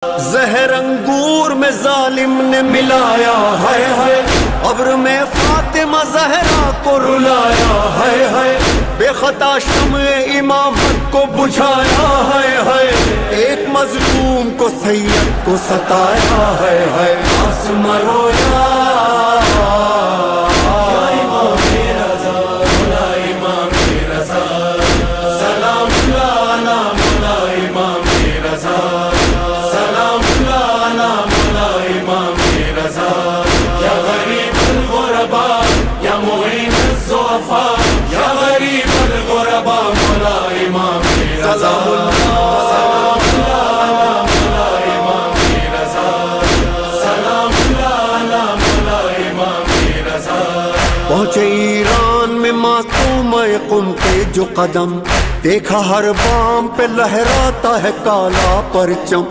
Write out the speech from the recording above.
जहर अंगूर में जालिम ने मिलाया है, कब्र में फातिमा जहरा को रुलाया है, बेखता शम्ए इमामत को बुझाया है, एक मजलूम को सैयद को सताया है। आसमां रोया पहुँचे ईरान में मासूम कुम के जो कदम, देखा हर बाम पे लहराता है काला परचम।